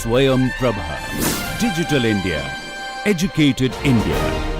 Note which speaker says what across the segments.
Speaker 1: Swayam Prabha. Digital India. Educated India.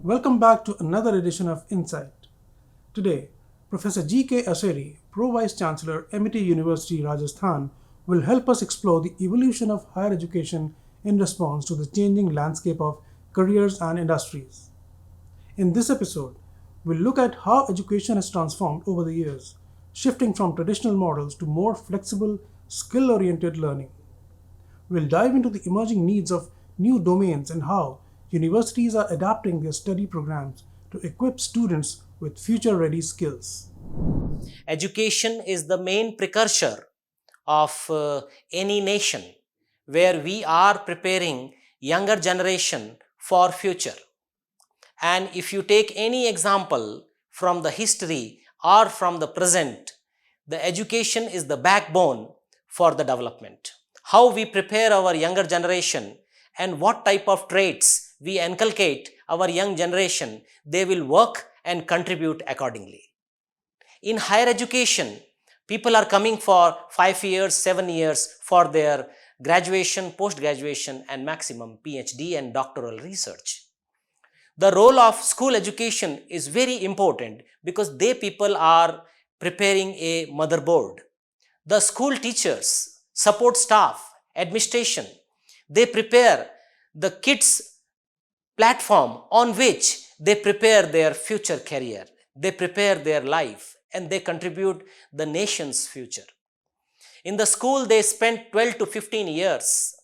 Speaker 2: Welcome back to another edition of Insight. Today, Professor G.K. Aseri, Pro-Vice Chancellor, MIT University, Rajasthan, will help us explore the evolution of higher education in response to the changing landscape of careers and industries. In this episode, we'll look at how education has transformed over the years, shifting from traditional models to more flexible, skill-oriented learning. We'll dive into the emerging needs of new domains and how universities are adapting their study programs to equip students with future-ready skills.
Speaker 3: Education is the main precursor of any nation where we are preparing younger generation for future. And if you take any example from the history or from the present, the education is the backbone for the development. How we prepare our younger generation and what type of traits we inculcate our young generation, they will work and contribute accordingly. In higher education, people are coming for 5 years, 7 years for their graduation, post-graduation and maximum PhD and doctoral research. The role of school education is very important because they people are preparing a motherboard. The school teachers, support staff, administration, they prepare the kids' platform on which they prepare their future career, they prepare their life, and they contribute the nation's future. In the school, they spend 12 to 15 years.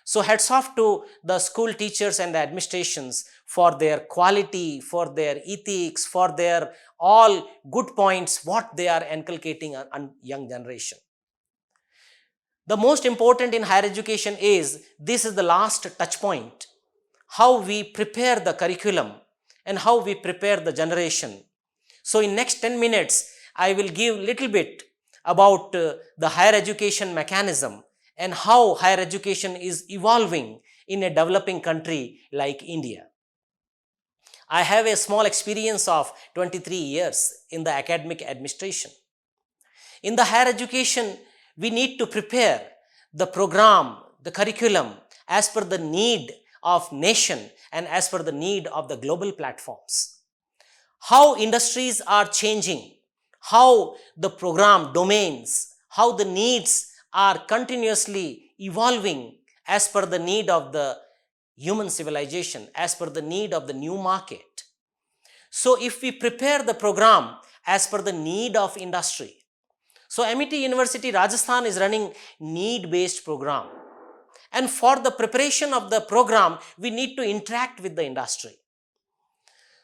Speaker 3: So hats off to the school teachers and the administrations for their quality, for their ethics, for their all good points, what they are inculcating on young generation. The most important in higher education is, this is the last touch point, how we prepare the curriculum and how we prepare the generation. So in next 10 minutes, I will give little bit about the higher education mechanism and how higher education is evolving in a developing country like India. I have a small experience of 23 years in the academic administration. In the higher education, we need to prepare the program, the curriculum as per the need of nation and as per the need of the global platforms. How industries are changing, how the program domains, how the needs are continuously evolving as per the need of the human civilization, as per the need of the new market. So if we prepare the program as per the need of industry, so MIT University Rajasthan is running need-based program. And for the preparation of the program, we need to interact with the industry.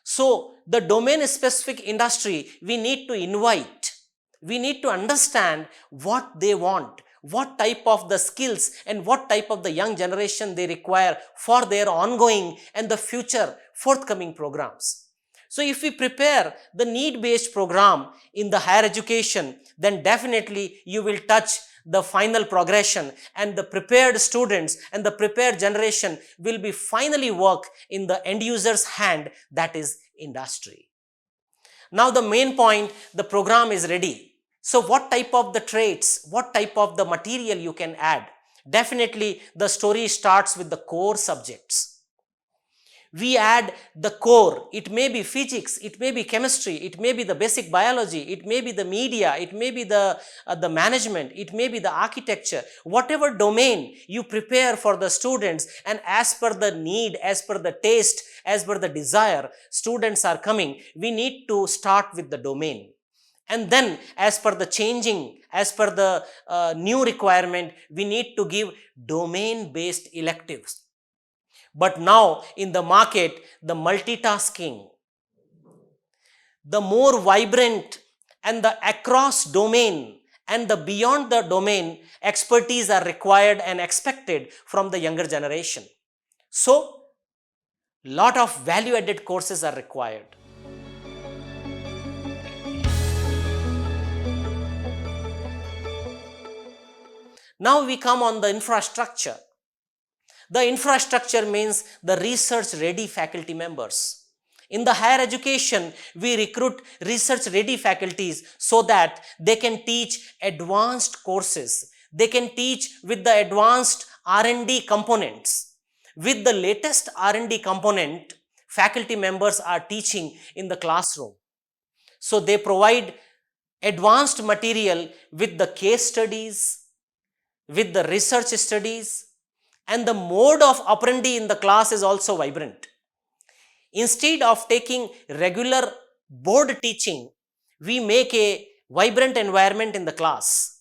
Speaker 3: So the domain-specific industry, we need to invite. We need to understand what they want, what type of the skills and what type of the young generation they require for their ongoing and the future forthcoming programs. So if we prepare the need-based program in the higher education, then definitely you will touch the final progression and the prepared students and the prepared generation will be finally work in the end user's hand, that is industry. Now the main point, the program is ready. So what type of the traits, what type of the material you can add? Definitely the story starts with the core subjects. We add the core. It may be physics, it may be chemistry, it may be the basic biology, it may be the media, it may be the management, it may be the architecture. Whatever domain you prepare for the students, and as per the need, as per the taste, as per the desire, students are coming. We need to start with the domain. And then as per the changing, as per the new requirement, we need to give domain-based electives. But now in the market, the multitasking, the more vibrant and the across domain and the beyond the domain expertise are required and expected from the younger generation. So, lot of value added courses are required. Now we come on the infrastructure. The infrastructure means the research ready faculty members. In the higher education, we recruit research ready faculties so that they can teach advanced courses. They can teach with the advanced R&D components. With the latest R&D component, faculty members are teaching in the classroom. So they provide advanced material with the case studies, with the research studies, and the mode of operandi in the class is also vibrant. Instead of taking regular board teaching, we make a vibrant environment in the class.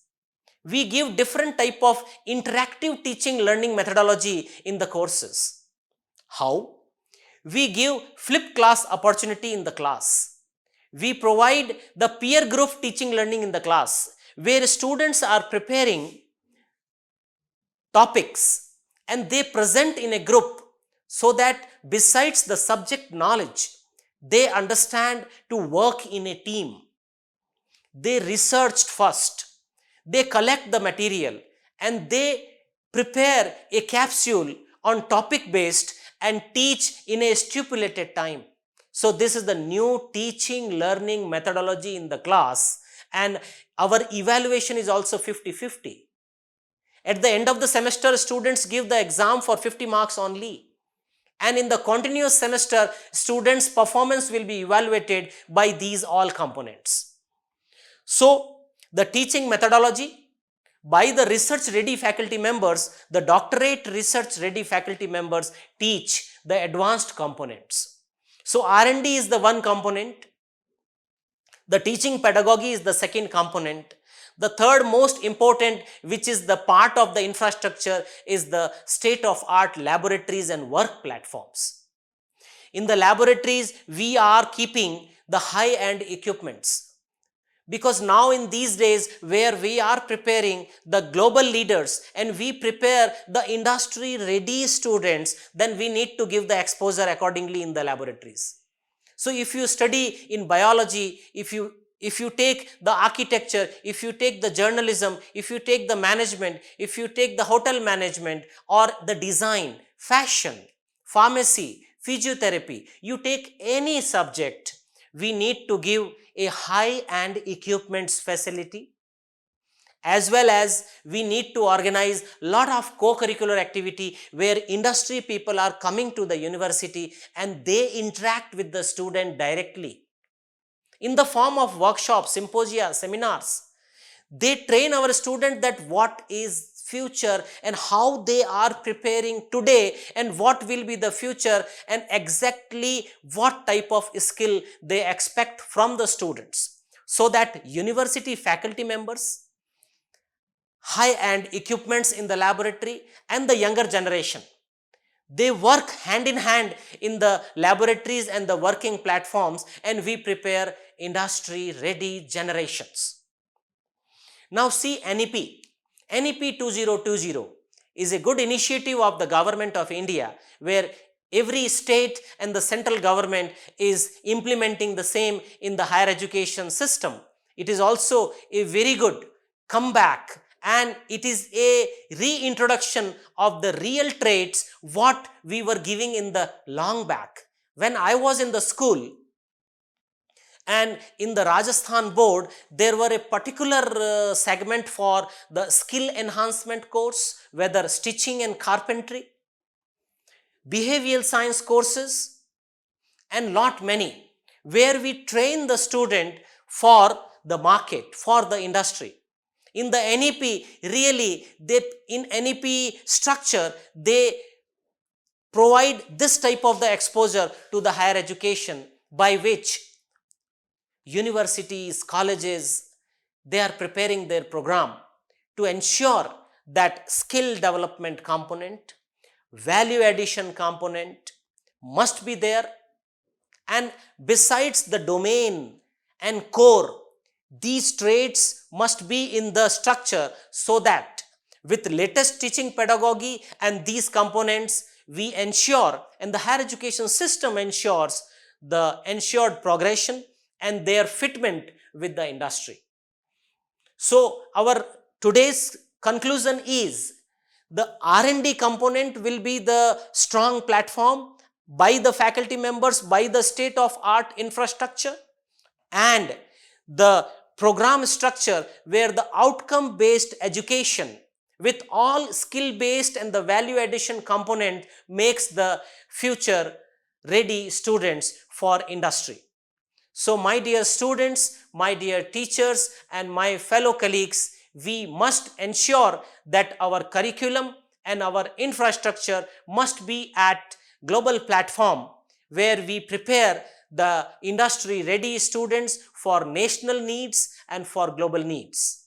Speaker 3: We give different type of interactive teaching learning methodology in the courses. How? We give flipped class opportunity in the class. We provide the peer group teaching learning in the class, where students are preparing topics and they present in a group, so that besides the subject knowledge, they understand to work in a team. They researched first, they collect the material, and they prepare a capsule on topic based and teach in a stipulated time. So this is the new teaching learning methodology in the class, and our evaluation is also 50-50. At the end of the semester, students give the exam for 50 marks only. And in the continuous semester, students' performance will be evaluated by these all components. So, the teaching methodology by the research ready faculty members, the doctorate research ready faculty members teach the advanced components. So, R&D is the one component. The teaching pedagogy is the second component. The third most important, which is the part of the infrastructure, is the state-of-art laboratories and work platforms. In the laboratories, we are keeping the high-end equipments, because now in these days where we are preparing the global leaders and we prepare the industry-ready students, then we need to give the exposure accordingly in the laboratories. So if you study in biology, if you take the architecture, if you take the journalism, if you take the management, if you take the hotel management or the design, fashion, pharmacy, physiotherapy, you take any subject, we need to give a high-end equipments facility, as well as we need to organize a lot of co-curricular activity where industry people are coming to the university and they interact with the student directly in the form of workshops, symposia, seminars. They train our student that what is future and how they are preparing today and what will be the future and exactly what type of skill they expect from the students, so that university faculty members, high-end equipments in the laboratory, and the younger generation, they work hand in hand in the laboratories and the working platforms, and we prepare industry-ready generations. Now see NEP. NEP 2020 is a good initiative of the government of India, where every state and the central government is implementing the same in the higher education system. It is also a very good comeback, and it is a reintroduction of the real traits what we were giving in the long back. When I was in the school and in the Rajasthan board, there were a particular segment for the skill enhancement course, whether stitching and carpentry, behavioral science courses, and lot many, where we train the student for the market, for the industry. In the NEP, really, in NEP structure, they provide this type of the exposure to the higher education, by which universities, colleges, they are preparing their program to ensure that skill development component, value addition component must be there. And besides the domain and core, These traits must be in the structure so that with latest teaching pedagogy and these components, we ensure, and the higher education system ensures, the ensured progression and their fitment with the industry. So our today's conclusion is the R&D component will be the strong platform by the faculty members, by the state of art infrastructure, and the program structure where the outcome based education with all skill based and the value addition component makes the future ready students for industry. So my dear students, my dear teachers and my fellow colleagues, we must ensure that our curriculum and our infrastructure must be at global platform where we prepare the industry ready students for national needs and for global needs.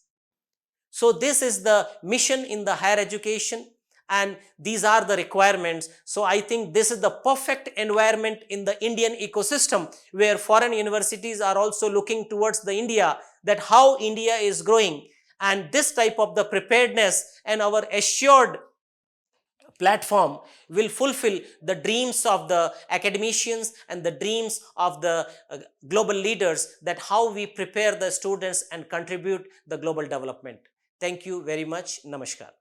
Speaker 3: So this is the mission in the higher education and these are the requirements. So I think this is the perfect environment in the Indian ecosystem where foreign universities are also looking towards the India, that how India is growing, and this type of the preparedness and our assured platform will fulfill the dreams of the academicians and the dreams of the global leaders, that how we prepare the students and contribute the global development. Thank you very much. Namaskar.